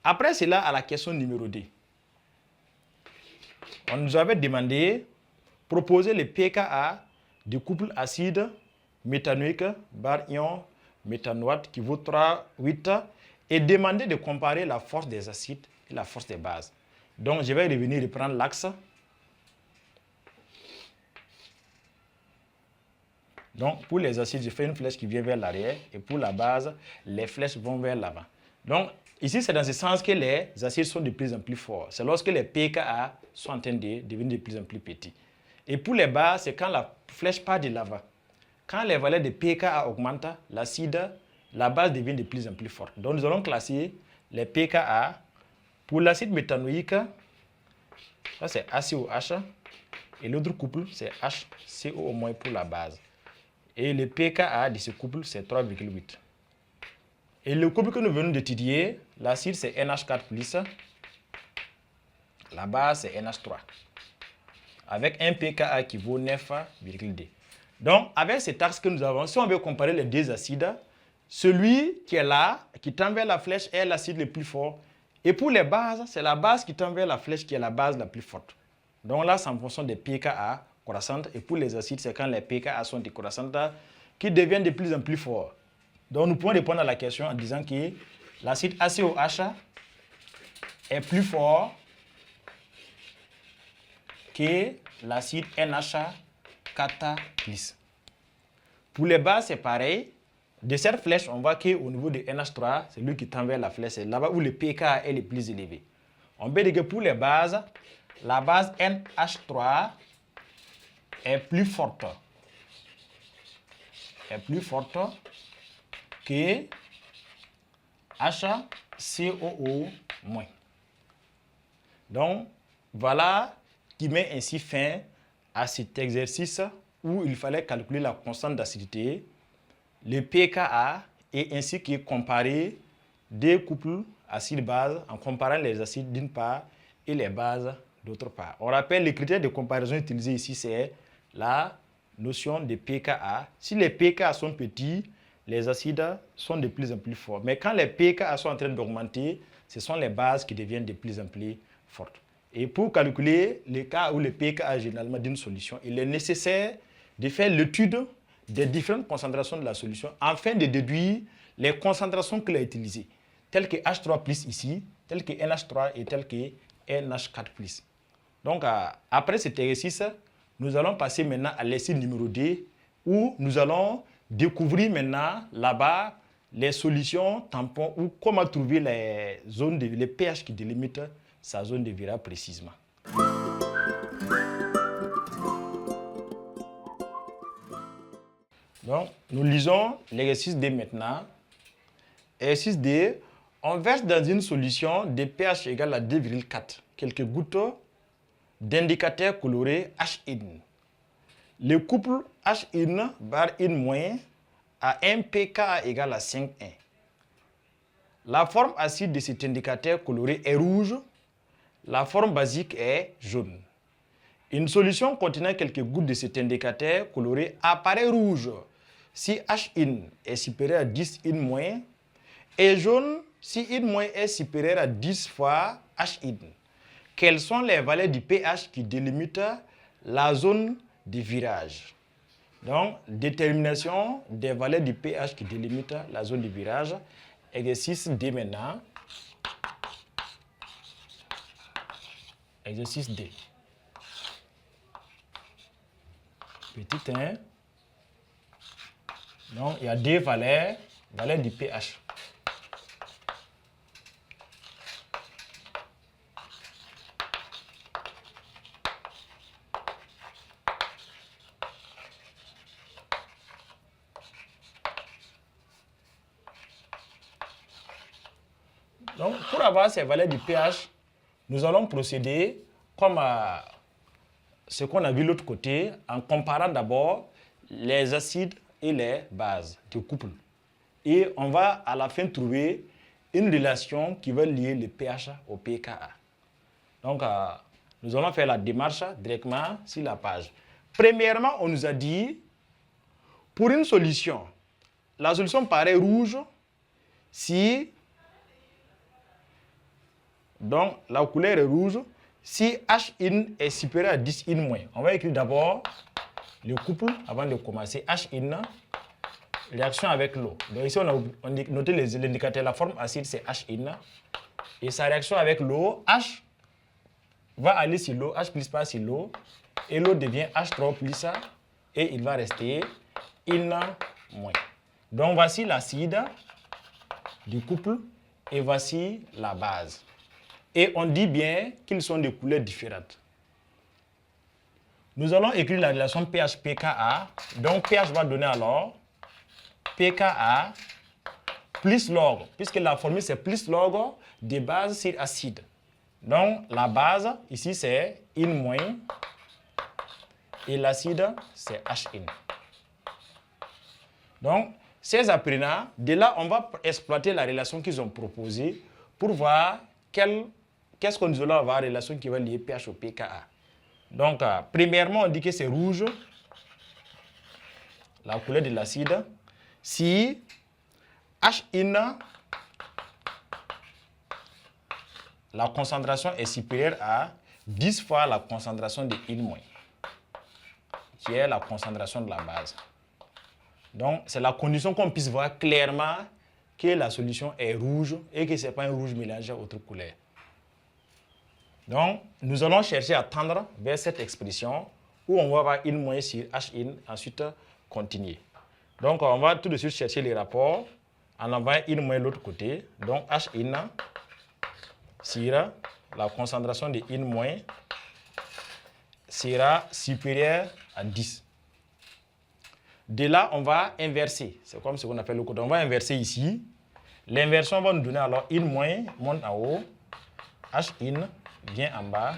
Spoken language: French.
Après cela, à la question numéro 2. On nous avait demandé proposer le pKa du couple acide méthanoïque bar-ion méthanoate qui vaut 3,8 et demander de comparer la force des acides et la force des bases. Donc, je vais revenir reprendre l'axe. Donc, pour les acides, je fais une flèche qui vient vers l'arrière et pour la base, les flèches vont vers l'avant. Donc, ici, c'est dans ce sens que les acides sont de plus en plus forts. C'est lorsque les pKa sont en train de devenir de plus en plus petits. Et pour les bases, c'est quand la flèche part de l'avant. Quand les valeurs de pKa augmentent, la base devient de plus en plus forte. Donc, nous allons classer les pKa. Pour l'acide méthanoïque, ça c'est ACOH. Et l'autre couple, c'est HCO- pour la base. Et le pKa de ce couple, c'est 3,8. Et le couple que nous venons d'étudier, l'acide, c'est NH4+, la base, c'est NH3. Avec un pKa qui vaut 9,2. Donc, avec cet axe que nous avons, si on veut comparer les deux acides, celui qui est là, qui tend vers la flèche, est l'acide le plus fort. Et pour les bases, c'est la base qui tend vers la flèche qui est la base la plus forte. Donc là, c'est en fonction des pKa croissantes. Et pour les acides, c'est quand les pKa sont décroissantes qui deviennent de plus en plus forts. Donc nous pouvons répondre à la question en disant que l'acide ACOH est plus fort que l'acide NH4+. Pour les bases, c'est pareil. De cette flèche, on voit qu'au niveau de NH3, c'est lui qui tend vers la flèche. C'est là-bas où le pKa est le plus élevé. On peut dire que pour les bases, la base NH3 est plus forte. Que HCOO-. Donc, voilà qui met ainsi fin à cet exercice où il fallait calculer la constante d'acidité, le pKa et ainsi que comparer des couples acides-bases en comparant les acides d'une part et les bases d'autre part. On rappelle les critères de comparaison utilisés ici, c'est la notion de pKa. Si les pKa sont petits, les acides sont de plus en plus forts. Mais quand les pKa sont en train d'augmenter, ce sont les bases qui deviennent de plus en plus fortes. Et pour calculer le cas où le pKa est généralement d'une solution, il est nécessaire de faire l'étude des différentes concentrations de la solution afin de déduire les concentrations qu'il a utilisées, telles que H3+ ici, telles que NH3 et telles que NH4+. Donc, après cet exercice, nous allons passer maintenant à l'exercice numéro 2 où nous allons découvrir maintenant là-bas les solutions tampons ou comment trouver les pH qui délimitent sa zone de virage précisément. Donc, nous lisons l'exercice D maintenant. Exercice D, on verse dans une solution de pH égale à 2,4 quelques gouttes d'indicateur coloré H-in. Le couple H-in bar in- a un pKa égal à 5,1. La forme acide de cet indicateur coloré est rouge. La forme basique est jaune. Une solution contenant quelques gouttes de cet indicateur coloré apparaît rouge si H-in est supérieur à 10 in- et jaune si in- est supérieur à 10 fois H-in. Quelles sont les valeurs du pH qui délimitent la zone de virage? Donc, détermination des valeurs du pH qui délimitent la zone de virage. Exercice D maintenant. Exercice D. Petit 1. Donc, il y a deux valeurs du pH. Donc, pour avoir ces valeurs du pH, nous allons procéder comme ce qu'on a vu de l'autre côté, en comparant d'abord les acides et les bases du couple. Et on va à la fin trouver une relation qui va lier le pH au pKa. Donc, nous allons faire la démarche directement sur la page. Premièrement, on nous a dit, pour une solution, la solution paraît rouge si Donc, la couleur est rouge. Si H in est supérieur à 10 in moins, on va écrire d'abord le couple avant de commencer. H in, réaction avec l'eau. Donc ici, on a noté l'indicateur, la forme acide, c'est H in. Et sa réaction avec l'eau, H va aller sur l'eau, H plus pas sur l'eau. Et l'eau devient H3 plus, et il va rester in moins. Donc voici l'acide du couple et voici la base. Et on dit bien qu'ils sont de couleurs différentes. Nous allons écrire la relation pH-pKa. Donc pH va donner alors pKa plus log, puisque la formule c'est plus log de base sur acide. Donc la base ici c'est in moins et l'acide c'est H-in. Donc ces apprenants, de là on va exploiter la relation qu'ils ont proposée pour voir qu'est-ce que nous allons avoir la relation qui va lier pH au pKa. Donc premièrement on dit que c'est rouge, la couleur de l'acide. Si H-in, la concentration est supérieure à 10 fois la concentration de in-, qui est la concentration de la base. Donc, c'est la condition qu'on puisse voir clairement que la solution est rouge et que ce n'est pas un rouge mélangé à autre couleur. Donc, nous allons chercher à tendre vers cette expression où on va avoir in- sur H-in, ensuite continuer. Donc, on va tout de suite chercher les rapports en envoyant in- de l'autre côté. Donc, H-in sur la concentration de in- sera supérieure à 10. De là, on va inverser. C'est comme ce qu'on appelle le côté. On va inverser ici. L'inversion va nous donner alors in- monte en haut, H-in vient en bas